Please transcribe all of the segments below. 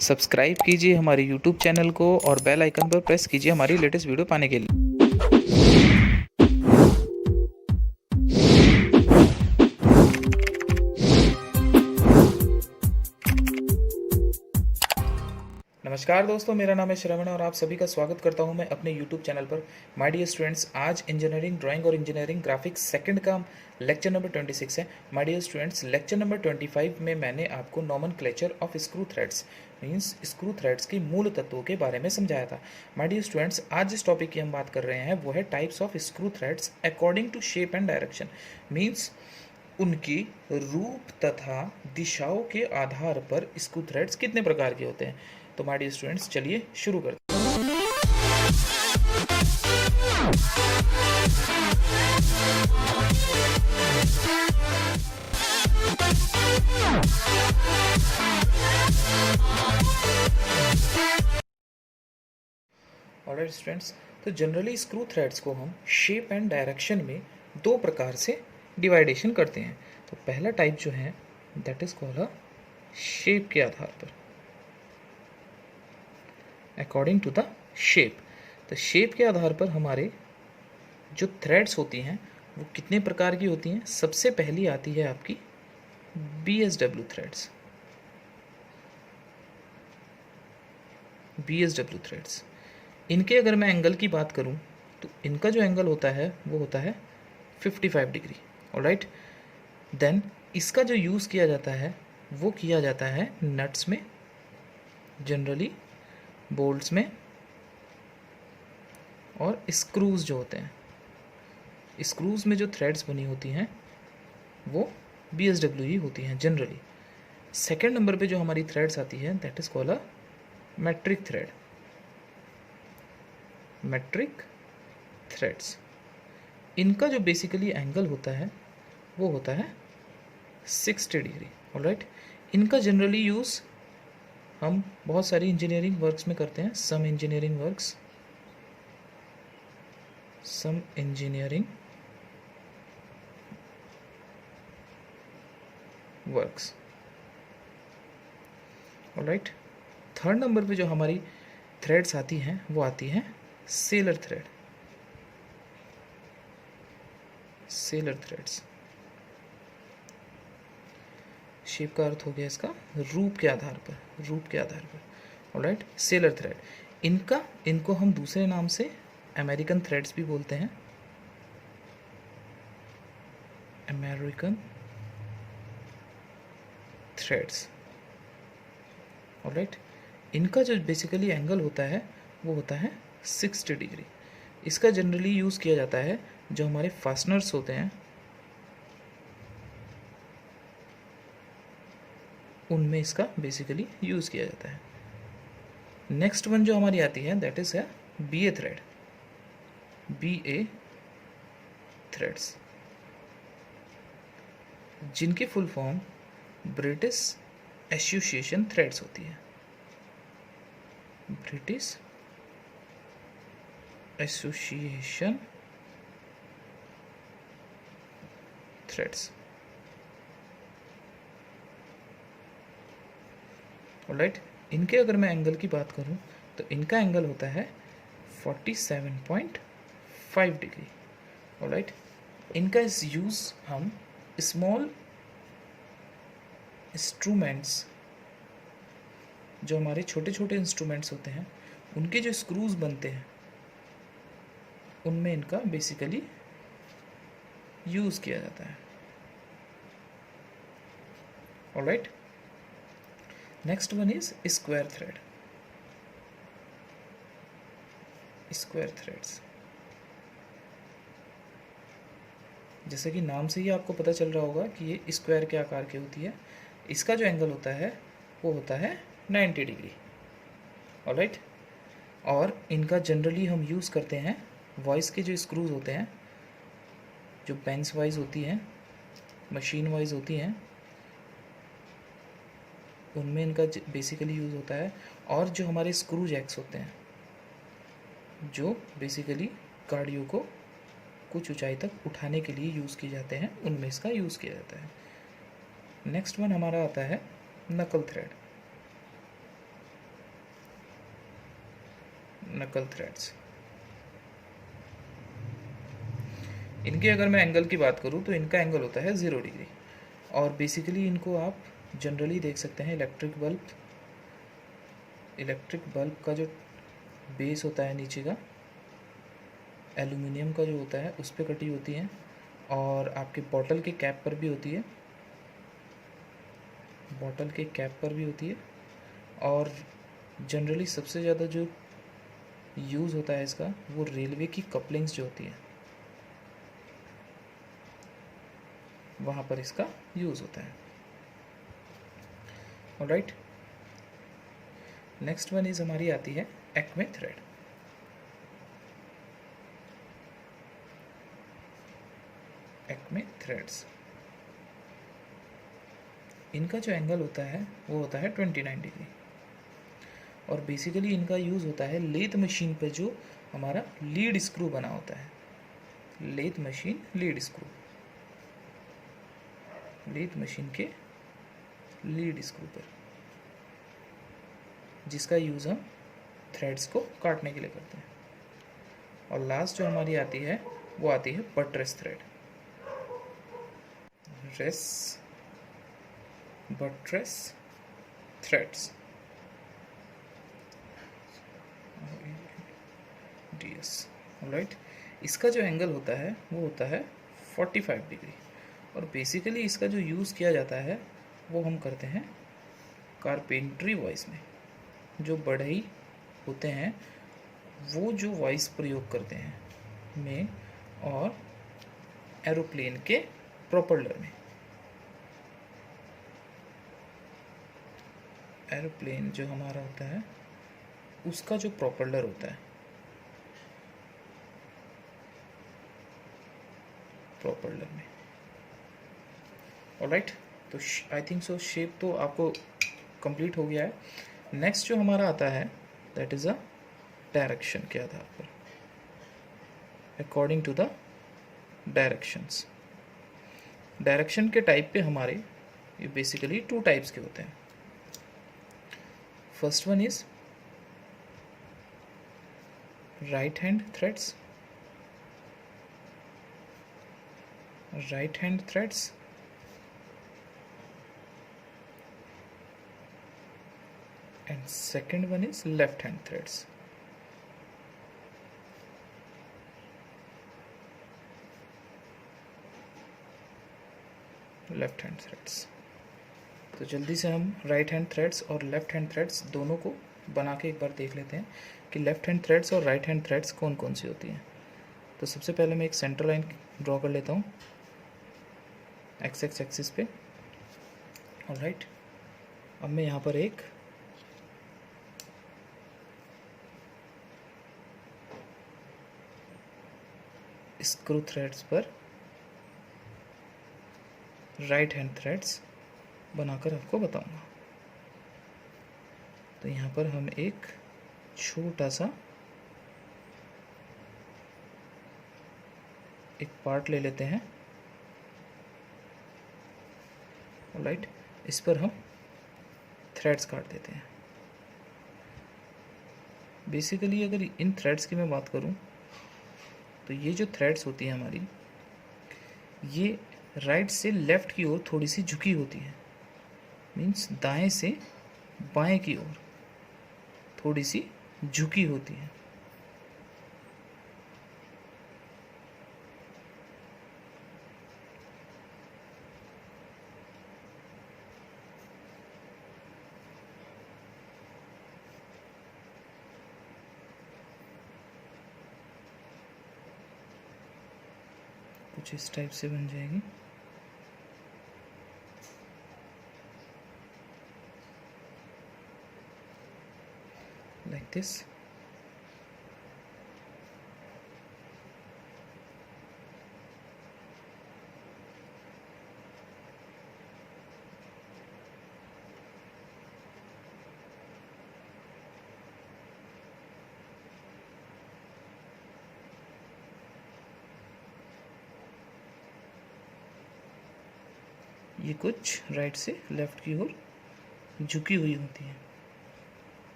Subscribe कीजिए हमारे YouTube channel को और बेल आइकन पर प्रेस कीजिए हमारी लेटेस्ट वीडियो पाने के लिए। नमस्कार दोस्तों, मेरा नाम है श्रवण और आप सभी का स्वागत करता हूं मैं अपने YouTube चैनल पर। माय डियर स्टूडेंट्स, आज इंजीनियरिंग ड्राइंग और इंजीनियरिंग ग्राफिक्स सेकंड का लेक्चर नंबर 26 है। My dear students, lecture number 25 में मैंने आपको nomenclature of screw threads means screw threads की मूल तत्वों के बारे में समझाया था। माय डियर स्टूडेंट्स, आज जिस टॉपिक की हम बात कर रहे हैं वो है types of screw threads according to shape and direction. Means उनकी रूप तथा दिशाओं के आधार पर स्क्रू थ्रेड्स कितने प्रकार के होते हैं। तो माय डियर स्टूडेंट्स, चलिए शुरू करते हैं। ऑलराइट स्टूडेंट्स, तो जनरली स्क्रू थ्रेड्स को हम शेप एंड डायरेक्शन में दो प्रकार से डिवाइडेशन करते हैं। तो पहला टाइप जो है दैट इज कॉल्ड शेप के आधार पर, अकॉर्डिंग टू द शेप। तो शेप के आधार पर हमारे जो थ्रेड्स होती हैं वो कितने प्रकार की होती हैं। सबसे पहली आती है आपकी BSW थ्रेड्स। BSW थ्रेड्स, इनके अगर मैं एंगल की बात करूं तो इनका जो एंगल होता है वो होता है 55 डिग्री। ऑलराइट, देन इसका जो यूज़ किया जाता है वो किया जाता है नट्स में, जनरली बोल्ट्स में, और स्क्रूज जो होते हैं, स्क्रूज में जो थ्रेड्स बनी होती हैं वो BSW ही होती हैं जनरली। सेकेंड नंबर पे जो हमारी थ्रेड्स आती है that is called a metric thread. Metric threads, इनका जो बेसिकली एंगल होता है वो होता है 60 डिग्री। ऑलराइट, इनका जनरली यूज़ हम बहुत सारी इंजीनियरिंग वर्क्स में करते हैं। Some engineering works. Alright, third number पे जो हमारी थ्रेड्स आती हैं वो आती हैं seller thread. Seller threads, shape का अर्थ हो गया इसका रूप के आधार पर, रूप के आधार पर। ऑलराइट, सेलर थ्रेड, इनको हम दूसरे नाम से अमेरिकन थ्रेड्स भी बोलते हैं। American threads. ऑलराइट, इनका जो बेसिकली एंगल होता है वो होता है 60 डिग्री। इसका जनरली यूज़ किया जाता है जो हमारे फास्टनर्स होते हैं उनमें इसका बेसिकली यूज़ किया जाता है। नेक्स्ट वन जो हमारी आती है दैट इज है BA थ्रेड। BA थ्रेड्स, जिनकी full form British association threads होती है। British association threads. ऑलराइट, इनके अगर मैं एंगल की बात करूं तो इनका एंगल होता है 47.5 डिग्री। ऑलराइट, इनका इस यूज़ हम स्मॉल इंस्ट्रूमेंट्स, जो हमारे छोटे छोटे इंस्ट्रूमेंट्स होते हैं उनके जो स्क्रूज बनते हैं उनमें इनका बेसिकली यूज़ किया जाता है। Alright, next one is square thread. Square threads, जैसे कि नाम से ही आपको पता चल रहा होगा कि ये स्क्वायर के आकार की होती है। इसका जो एंगल होता है वो होता है 90 डिग्री। ऑलराइट, और इनका जनरली हम यूज़ करते हैं वॉइस के जो स्क्रूज होते हैं, जो बेंच वाइज होती हैं, मशीन वाइज होती हैं, उनमें इनका बेसिकली यूज़ होता है। और जो हमारे स्क्रू जैक्स होते हैं जो बेसिकली गाड़ियों को कुछ ऊंचाई तक उठाने के लिए यूज़ किए जाते हैं, उनमें इसका यूज़ किया जाता है। नेक्स्ट वन हमारा आता है नकल थ्रेड। नकल थ्रेड्स। इनके अगर मैं एंगल की बात करूँ तो इनका एंगल होता है 0 डिग्री, और बेसिकली इनको आप जनरली देख सकते हैं इलेक्ट्रिक बल्ब का जो बेस होता है नीचे का, एल्यूमिनियम का जो होता है उस पर कटी होती हैं, और आपके बॉटल के कैप पर भी होती है, और जनरली सबसे ज़्यादा जो यूज़ होता है इसका वो रेलवे की कपलिंग्स जो होती है वहाँ पर इसका यूज़ होता है। ऑलराइट, नेक्स्ट वन इज हमारी आती है एक्मे थ्रेड। एक्मे थ्रेड्स, इनका जो एंगल होता है वो होता है 29 डिग्री, और बेसिकली इनका यूज़ होता है लेथ मशीन पे जो हमारा लीड स्क्रू बना होता है, लेथ मशीन के लीड स्क्रू पर, जिसका यूज़ हम थ्रेड्स को काटने के लिए करते हैं। और लास्ट जो हमारी आती है वो आती है buttress thread. Buttress threads, DS। Right, इसका जो एंगल होता है वो होता है 45 डिग्री, और बेसिकली इसका जो यूज़ किया जाता है वो हम करते हैं कारपेंट्री वॉइस में। जो बढ़ई होते हैं वो जो वॉइस प्रयोग करते हैं में, और एरोप्लेन के प्रोपेलर में। एरोप्लेन जो हमारा होता है उसका जो प्रोपेलर होता है, प्रोपेलर में। ऑलराइट, तो आई थिंक सो शेप तो आपको कंप्लीट हो गया है। नेक्स्ट जो हमारा आता है दैट इज़ अ डायरेक्शन के आधार पर, according to the directions. Direction के टाइप पे हमारे ये बेसिकली 2 टाइप्स के होते हैं। First one is right hand threads, and second one is left hand threads. Left hand threads. तो जल्दी से हम राइट हैंड थ्रेड्स और लेफ्ट हैंड थ्रेड्स दोनों को बना के एक बार देख लेते हैं कि लेफ्ट हैंड थ्रेड्स और राइट हैंड थ्रेड्स कौन कौन सी होती हैं। तो सबसे पहले मैं एक सेंटर लाइन ड्रॉ कर लेता हूँ एक्स एक्सिस पे। ऑलराइट, अब मैं यहाँ पर एक स्क्रू थ्रेड्स पर राइट हैंड थ्रेड्स बनाकर आपको बताऊंगा। तो यहाँ पर हम एक छोटा सा एक पार्ट ले लेते हैं। ऑलराइट, इस पर हम थ्रेड्स काट देते हैं। बेसिकली अगर इन थ्रेड्स की मैं बात करूं तो ये जो थ्रेड्स होती हैं हमारी, ये राइट से लेफ़्ट की ओर थोड़ी सी झुकी होती है, मीन्स दाएं से बाएं की ओर थोड़ी सी झुकी होती है। कुछ इस टाइप से बन जाएगी। like this। ये कुछ राइट से लेफ्ट की ओर झुकी हुई होती है।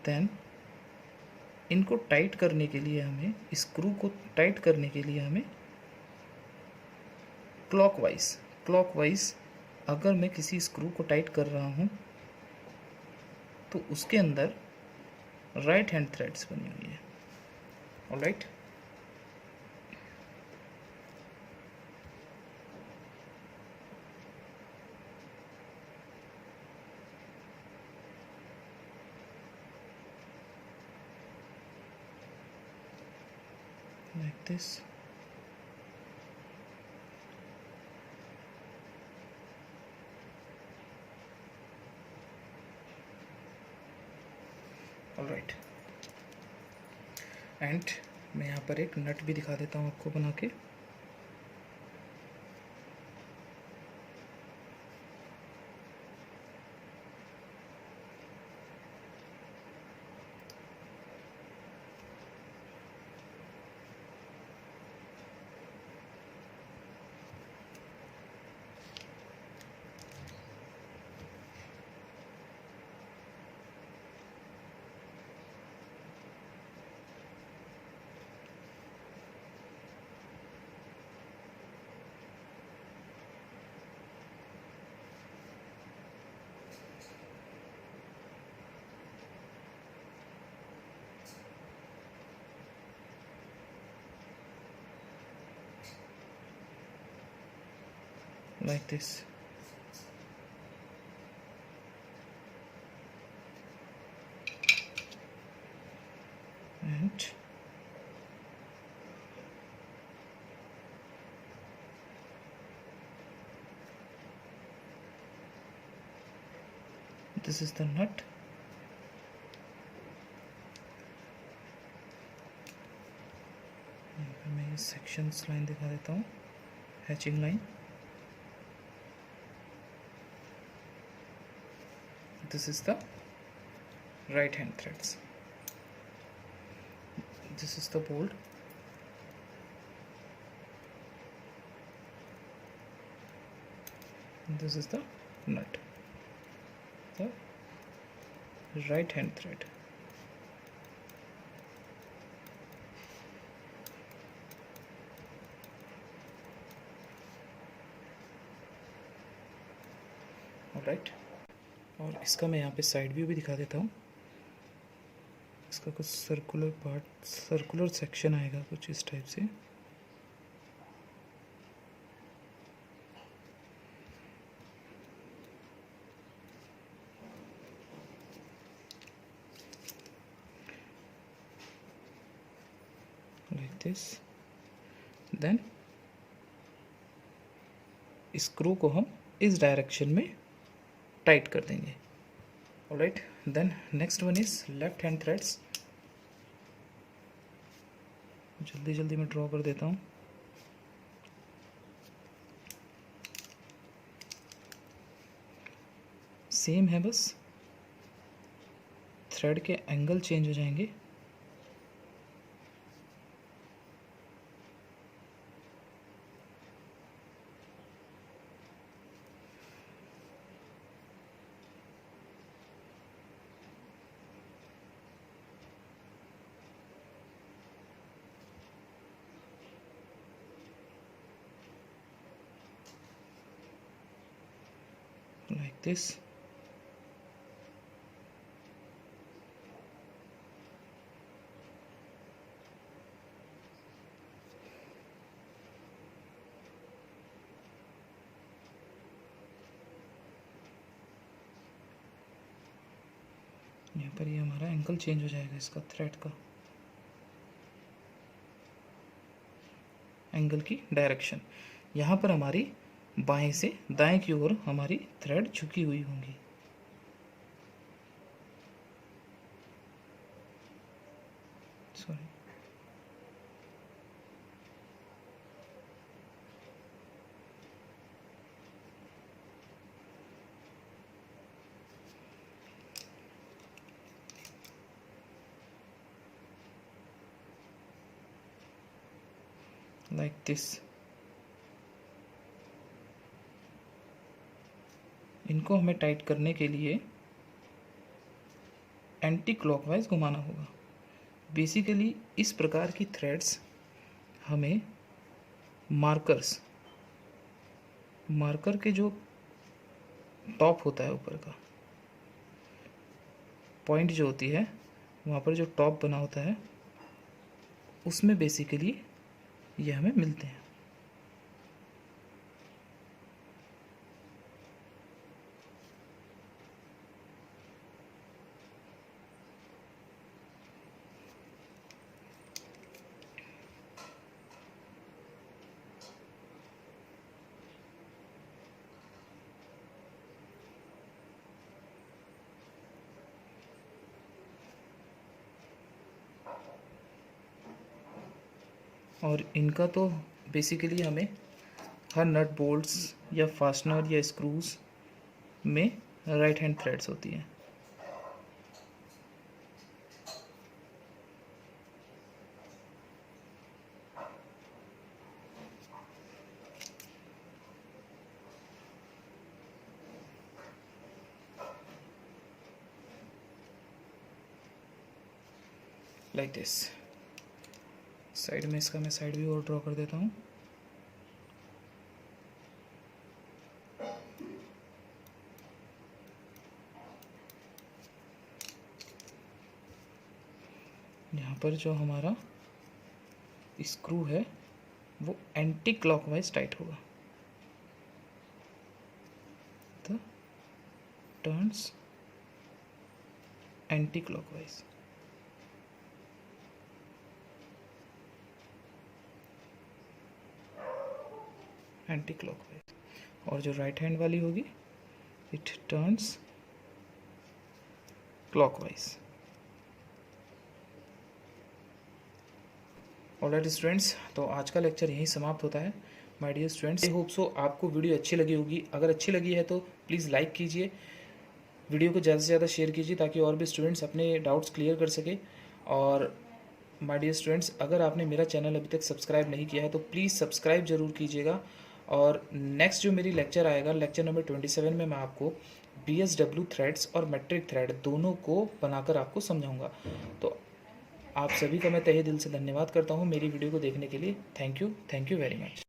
देन इनको टाइट करने के लिए हमें, स्क्रू को टाइट करने के लिए हमें क्लॉकवाइज अगर मैं किसी स्क्रू को टाइट कर रहा हूँ तो उसके अंदर राइट हैंड थ्रेड्स बनी हुई है। Alright, like this. Alright, and मैं यहाँ पर एक नट भी दिखा देता हूँ आपको बना के। Like this. And this is the nut. मैं ये सेक्शंस लाइन दिखा देता हूँ, hatching line. This is the right hand threads. This is the bolt. This is the nut, the right hand thread. Alright, और इसका मैं यहाँ पे साइड व्यू भी दिखा देता हूँ। इसका कुछ सर्कुलर सेक्शन आएगा कुछ इस टाइप से। like this, then स्क्रू को हम इस डायरेक्शन में टाइट कर देंगे। Alright, then next one is left hand threads. जल्दी मैं ड्रॉ कर देता हूँ। सेम है, बस थ्रेड के एंगल चेंज हो जाएंगे। like this. यहाँ पर ये हमारा एंगल चेंज हो जाएगा, इसका थ्रेड का एंगल की डायरेक्शन। यहाँ पर हमारी बाएं से दाएं की ओर हमारी थ्रेड झुकी हुई होंगी। Sorry, like this. इनको हमें टाइट करने के लिए एंटी क्लॉकवाइज घुमाना होगा। बेसिकली इस प्रकार की थ्रेड्स हमें मार्कर के जो टॉप होता है, ऊपर का पॉइंट जो होती है, वहाँ पर जो टॉप बना होता है, उसमें बेसिकली ये हमें मिलते हैं। और इनका तो बेसिकली हमें हर नट बोल्ट्स या फास्टनर या स्क्रूज में राइट हैंड थ्रेड्स होती हैं। Like this. साइड में इसका मैं साइड व्यू और ड्रॉ कर देता हूँ। यहाँ पर जो हमारा स्क्रू है वो एंटी क्लॉकवाइज टाइट होगा, तो turns anti clockwise. Anti clockwise. और जो राइट हैंड वाली होगी it turns clockwise. Alright students, तो आज का लेक्चर यहीं समाप्त होता है। My dear students, I hope so आपको वीडियो अच्छी लगी होगी। अगर अच्छी लगी है तो प्लीज़ लाइक कीजिए, वीडियो को ज़्यादा से ज़्यादा शेयर कीजिए ताकि और भी स्टूडेंट्स अपने डाउट्स क्लियर कर सके। और माय डियर स्टूडेंट्स, अगर आपने मेरा चैनल अभी तक सब्सक्राइब नहीं किया है तो प्लीज़ सब्सक्राइब ज़रूर कीजिएगा। और नेक्स्ट जो मेरी लेक्चर आएगा, लेक्चर नंबर 27 में मैं आपको BSW थ्रेड्स और मेट्रिक थ्रेड दोनों को बनाकर आपको समझाऊंगा। तो आप सभी का मैं तहे दिल से धन्यवाद करता हूँ मेरी वीडियो को देखने के लिए। Thank you very much.